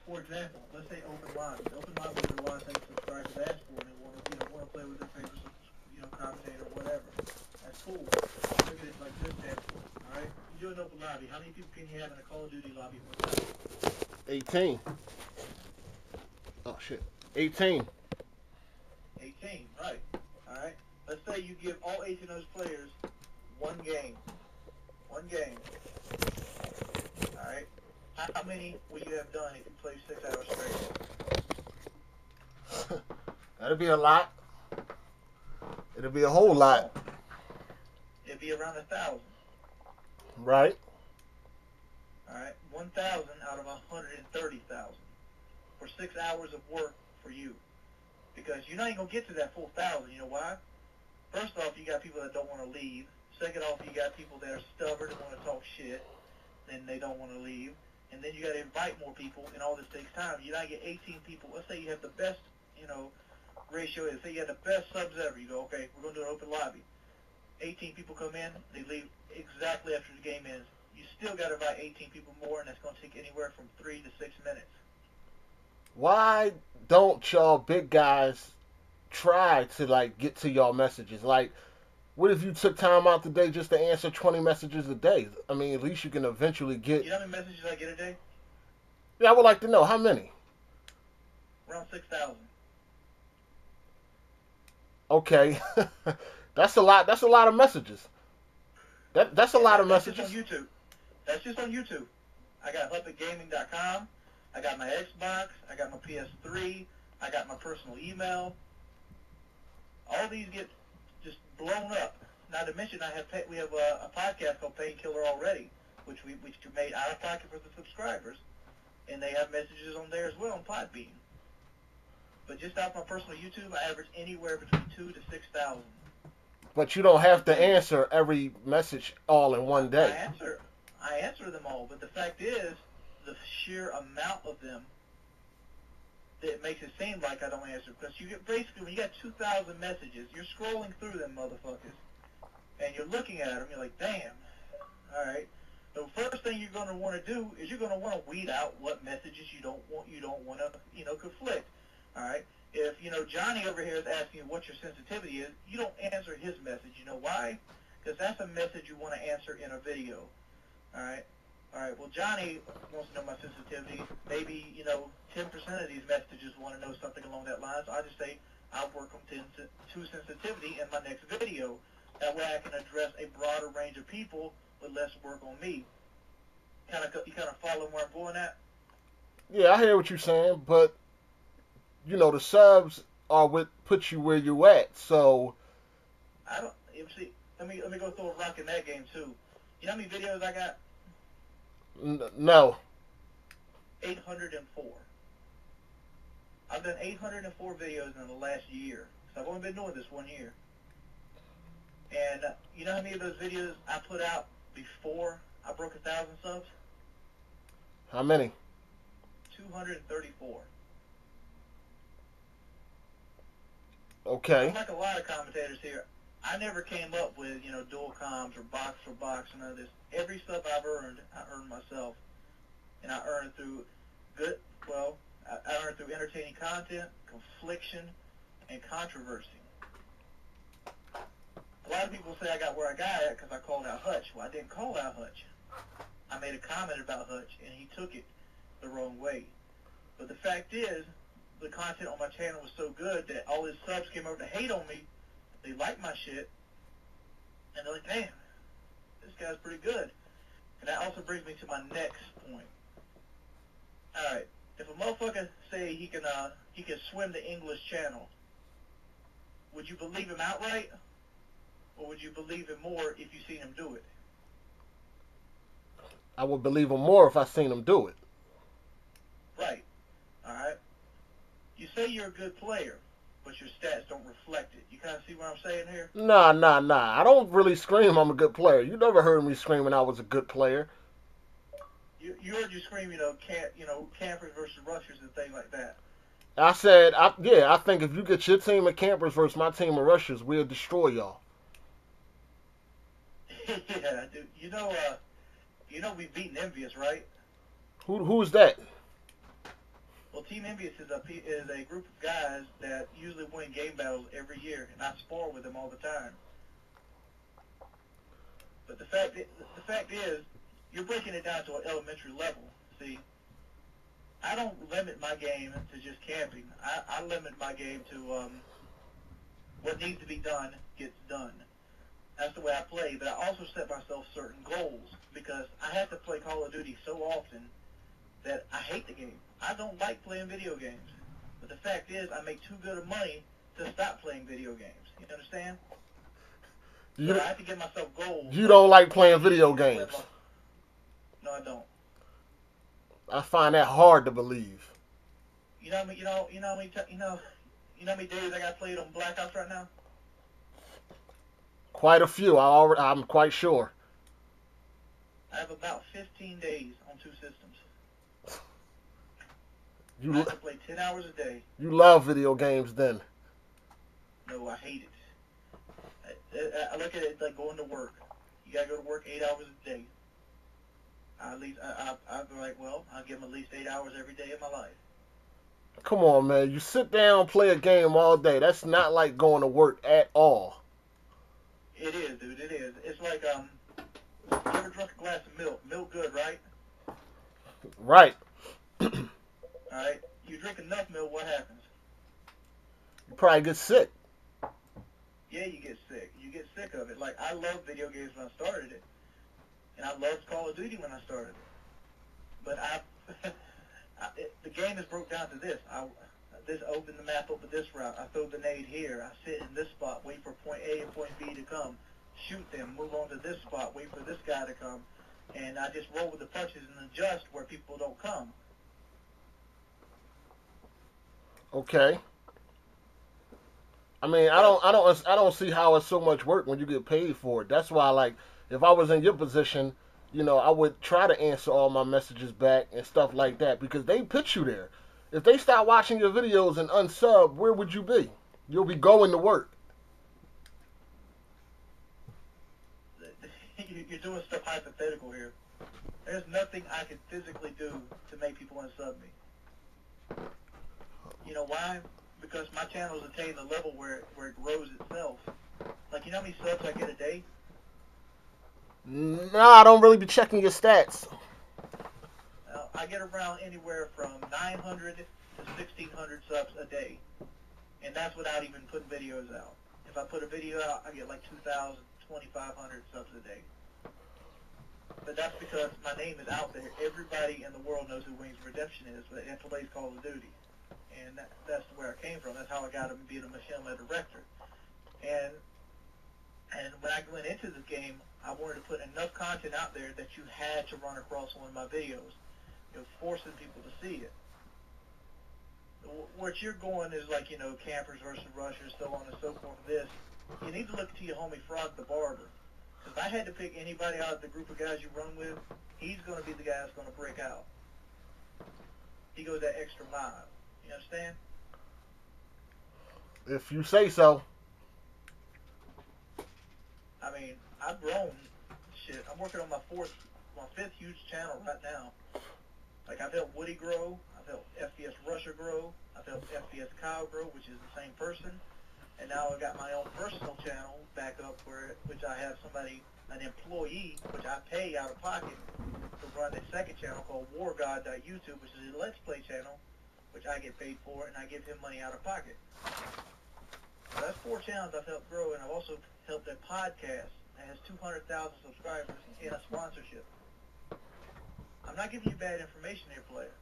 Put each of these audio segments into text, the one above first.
for example, let's say open lobby. Open lobby is a lot of things subscribers ask for, and they want to, want to play with their favorite, commentator or whatever. That's cool. Look at it like this example. All right, you do an open lobby. How many people can you have in a Call of Duty lobby at one time? 18. Oh shit. 18. 18, right? All right. Let's say you give all 18 of those players one game. One game. All right. How many would you have done if you played 6 hours straight? That'd be a lot. It'd be a whole lot. It'd be around 1,000. Right. All right. 1,000 out of 130,000 for 6 hours of work for you, because you're not even gonna get to that full 1,000. You know why? First off, you got people that don't want to leave. Second off, you got people that are stubborn and want to talk shit, and they don't want to leave. And then you got to invite more people, and all this takes time. You not get 18 people. Let's say you have the best, ratio is. Say you have the best subs ever. You go, okay, we're going to do an open lobby. 18 people come in, they leave exactly after the game ends. You still got to invite 18 people more, and that's going to take anywhere from 3 to 6 minutes. Why don't y'all big guys try to get to y'all messages? Like, what if you took time out today just to answer 20 messages a day? I mean, at least you can eventually get. You know how many messages I get a day? Yeah, I would like to know how many. Around 6,000. Okay, that's a lot. That's a lot of messages. That's a lot of messages. That's just on YouTube. That's just on YouTube. I got HuppetGaming.com. I got my Xbox. I got my PS3. I got my personal email. All these get just blown up. Not to mention, we have a podcast called Painkiller already, which we made out of pocket for the subscribers, and they have messages on there as well on Podbean. But just off my personal YouTube, I average anywhere between 2 to 6,000. But you don't have to answer every message all in one day. I answer them all, but the fact is, the sheer amount of them, that makes it seem like I don't answer. Because you get basically, when you got 2,000 messages, you're scrolling through them motherfuckers, and you're looking at them. You're like, damn. All right. The first thing you're going to want to do is you're going to want to weed out what messages you don't want to conflict. All right. If Johnny over here is asking you what your sensitivity is, you don't answer his message. You know why? Because that's a message you want to answer in a video. All right. All right. Well, Johnny wants to know my sensitivity. Maybe 10% of these messages want to know something along that line. So I just say I'll work on to sensitivity in my next video. That way I can address a broader range of people with less work on me. You kind of follow where I'm going at? Yeah, I hear what you're saying, but the subs are what puts you where you at. So I don't see. Let me go throw a rock in that game too. You know how many videos I got? No. 804. I've done 804 videos in the last year. So I've only been doing this 1 year. And you know how many of those videos I put out before I broke 1,000 subs? How many? 234. Okay. Like a lot of commentators here, I never came up with, dual comms or box for box and none of this. Every sub I've earned, I earned myself. And I earned through I earned through entertaining content, confliction, and controversy. A lot of people say I got where I got at because I called out Hutch. Well, I didn't call out Hutch. I made a comment about Hutch, and he took it the wrong way. But the fact is, the content on my channel was so good that all his subs came over to hate on me. They liked my shit, and they're like, damn, this guy's pretty good. And that also brings me to my next point. All right, if a motherfucker say he can swim the English Channel, would you believe him outright, or would you believe him more if you seen him do it? I would believe him more if I seen him do it. Right. All right. You say you're a good player, but your stats don't reflect it. You kind of see what I'm saying here? Nah. I don't really scream I'm a good player. You never heard me screaming I was a good player. You heard you scream, campers versus rushers and things like that. I said, I think if you get your team of campers versus my team of rushers, we'll destroy y'all. Yeah, dude. You know we've beaten Envious, right? Who's that? Team Envious is a group of guys that usually win game battles every year, and I spar with them all the time. But the fact is, you're breaking it down to an elementary level. See, I don't limit my game to just camping. I limit my game to what needs to be done gets done. That's the way I play, but I also set myself certain goals because I have to play Call of Duty so often that I hate the game. I don't like playing video games. But the fact is, I make too good of money to stop playing video games. You understand? So I have to give myself goals. You don't like playing video games? No, I don't. I find that hard to believe. You know how many days I got played on Black Ops right now? Quite a few. I'm quite sure. I have about 15 days on 2 systems. I have to play 10 hours a day. You love video games then? No, I hate it. I look at it like going to work. You gotta go to work 8 hours a day. I'll be like, well, I'll give them at least 8 hours every day of my life. Come on, man. You sit down, play a game all day. That's not like going to work at all. It is, dude. It is. It's like, you ever drunk a glass of milk? Milk good, right? Right. Alright? You drink enough milk, what happens? You probably get sick. Yeah, you get sick. You get sick of it. Like, I loved video games when I started it. And I loved Call of Duty when I started it. But the game is broke down to this. This open the map up at this route. I throw the nade here. I sit in this spot, wait for point A and point B to come. Shoot them, move on to this spot, wait for this guy to come. And I just roll with the punches and adjust where people don't come. Okay. I mean, I don't see how it's so much work when you get paid for it. That's why, like, if I was in your position, you know, I would try to answer all my messages back and stuff like that because they put you there. If they start watching your videos and unsub, where would you be? You'll be going to work. You're doing stuff hypothetical here. There's nothing I can physically do to make people unsub me. You know why? Because my channel's attained a level where it grows itself. Like, you know how many subs I get a day? No, I don't really be checking your stats. I get around anywhere from 900 to 1,600 subs a day. And that's without even putting videos out. If I put a video out, I get like 2,000, 2,500 subs a day. But that's because my name is out there. Everybody in the world knows who Wingsofredemption is, but it plays Call of Duty. And that's where I came from. That's how I got to be the machine-led director. And when I went into this game, I wanted to put enough content out there that you had to run across one of my videos. It was forcing people to see it. What you're going is like, you know, campers versus rushers, so on and so forth. You need to look to your homie Frog the Barber. If I had to pick anybody out of the group of guys you run with, he's going to be the guy that's going to break out. He goes that extra mile. You understand? If you say so. I mean, I've grown. Shit, I'm working on my 5th huge channel right now. Like, I've helped Woody grow. I've helped FPS Rusher grow. I've helped FPS Kyle grow, which is the same person. And now I've got my own personal channel back up which I have an employee, which I pay out of pocket to run a second channel called WarGod.YouTube, which is a Let's Play channel, which I get paid for, and I give him money out of pocket. So that's 4 channels I've helped grow, and I've also helped a podcast that has 200,000 subscribers and a sponsorship. I'm not giving you bad information here, player.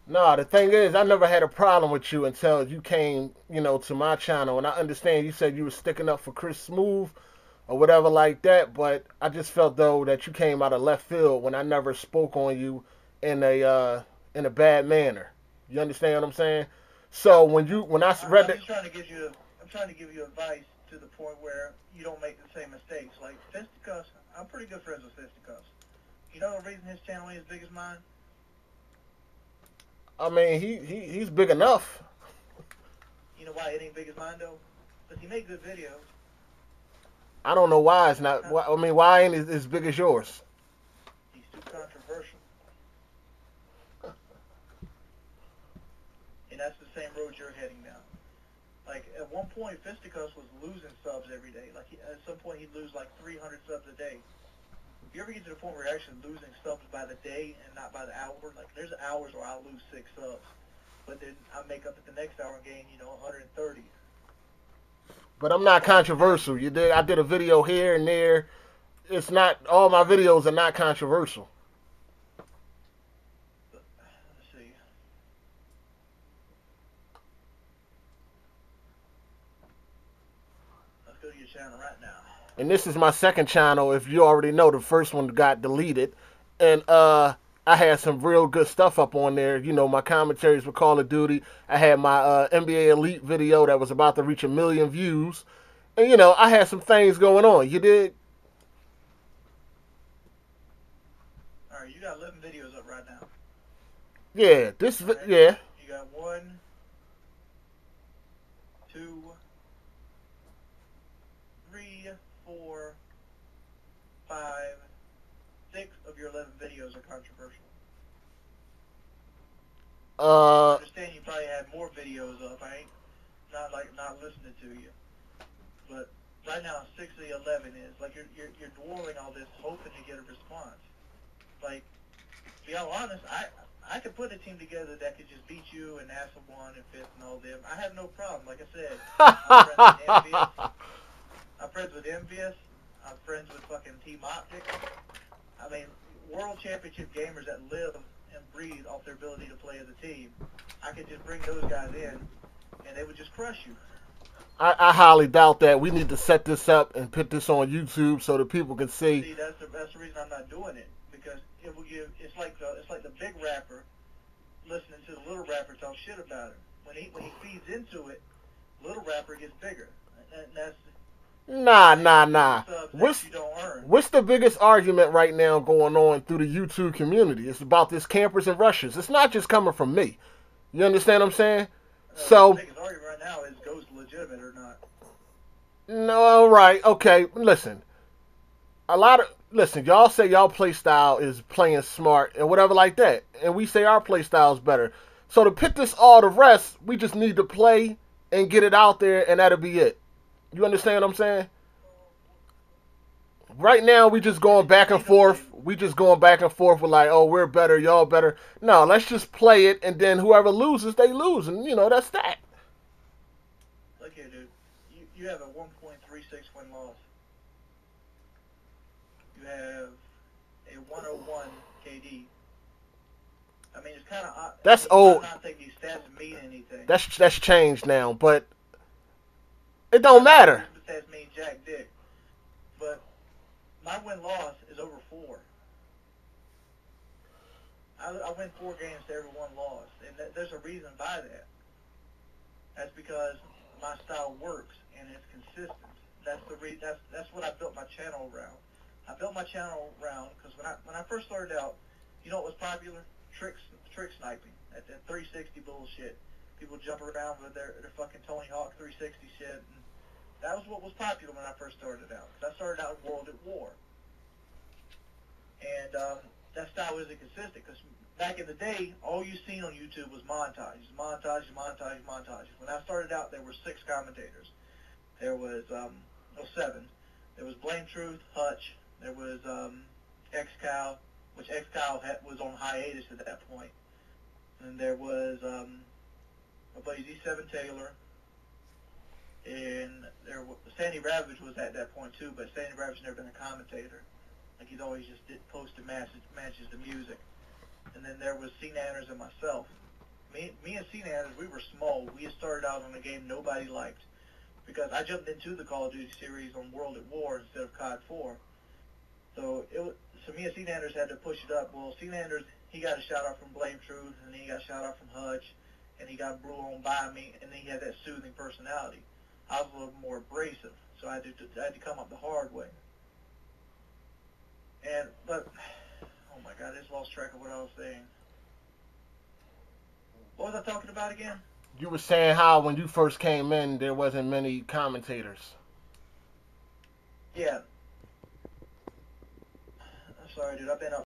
No, the thing is, I never had a problem with you until you came, you know, to my channel. And I understand you said you were sticking up for Chris Smooth or whatever like that, but I just felt, though, that you came out of left field when I never spoke on you in a bad manner. You understand what I'm saying? So when I read that, I'm trying to give you advice to the point where you don't make the same mistakes. Like Fisticuffs, I'm pretty good friends with Fisticuffs. You know the reason his channel ain't as big as mine? I mean, he's big enough. You know why it ain't big as mine though? Because he make good videos. I don't know why it's not. I mean, why ain't it as big as yours? He's too controversial. that's the same road you're heading down. Like, at one point, Fisticuffs was losing subs every day. Like, at some point, he'd lose like 300 subs a day. If you ever get to the point where you're actually losing subs by the day and not by the hour, like, there's hours where I'll lose 6 subs. But then I make up at the next hour and gain, 130. But I'm not controversial. I did a video here and there. It's not, all my videos are not controversial. Let's see. Let's go to your channel right now. And this is my second channel. If you already know, the first one got deleted. And I had some real good stuff up on there. My commentaries for Call of Duty. I had my NBA Elite video that was about to reach 1 million views. And, I had some things going on. You did? All right, you got 11 videos up right now. Yeah, yeah. You got 1, 2, 3, 4, 5, 6 of your 11 videos are controversial. I understand you probably had more videos up. I ain't not listening to you. But right now, 6 of the 11 is like you're dwelling all this, hoping to get a response. Like, to be all honest, I could put a team together that could just beat you and Asa 1 and Fifth and all them. I have no problem. Like I said, I'm friends with Envious. I'm friends with fucking Team Optic. I mean, world championship gamers that live and breathe off their ability to play as a team. I could just bring those guys in, and they would just crush you. I highly doubt that. We need to set this up and put this on YouTube so that people can see. See, that's the reason I'm not doing it, because it will give. It's like the big rapper listening to the little rapper talk shit about him. When he feeds into it, little rapper gets bigger. And that's Nah. you don't earn. What's the biggest argument right now going on through the YouTube community? It's about this campers and rushes. It's not just coming from me. You understand what I'm saying? The biggest argument right now is Ghost legitimate or not. No, all right, okay. Listen, y'all say y'all play style is playing smart and whatever like that, and we say our play style is better. So to pit this all to rest, we just need to play and get it out there, and that'll be it. You understand what I'm saying? Right now, we just going back and forth. We just going back and forth with like, oh, we're better, y'all better. No, let's just play it, and then whoever loses, they lose, and that's that. Look here, dude. You have a 1.36 win loss. You have a 101 KD. I mean, it's kind of. That's old. I don't think these stats mean anything. That's changed now, but it don't matter. These stats mean jack dick. But my win-loss is over 4. I win 4 games to every 1 loss, and there's a reason by that. That's because my style works and it's consistent. That's what I built my channel around. I built my channel around because when I first started out, you know what was popular? Trick sniping. That 360 bullshit. People jump around with their fucking Tony Hawk 360 shit. And that was what was popular when I first started out. Because I started out in World at War. And that style isn't consistent. Because back in the day, all you seen on YouTube was montages. When I started out, there were 6 commentators. There was 7. There was Blame Truth, Hutch. There was X-Cow, which X-Cow was on hiatus at that point. And there was my buddy Z7 Taylor. And Sandy Ravage was at that point too, but Sandy Ravage never been a commentator. Like, he's always just posted matches to music. And then there was C. Nanners and myself. Me and C. Nanners, we were small. We had started out on a game nobody liked. Because I jumped into the Call of Duty series on World at War instead of COD 4. So me and C. Nanners had to push it up. Well, C. Nanners, he got a shout out from Blame Truth, and then he got a shout out from Hutch, and he got blew on by me, and then he had that soothing personality. I was a little more abrasive, so I had to come up the hard way. But oh my God, I just lost track of what I was saying. What was I talking about again? You were saying how when you first came in, there wasn't many commentators. Yeah. I'm sorry, dude. I've been up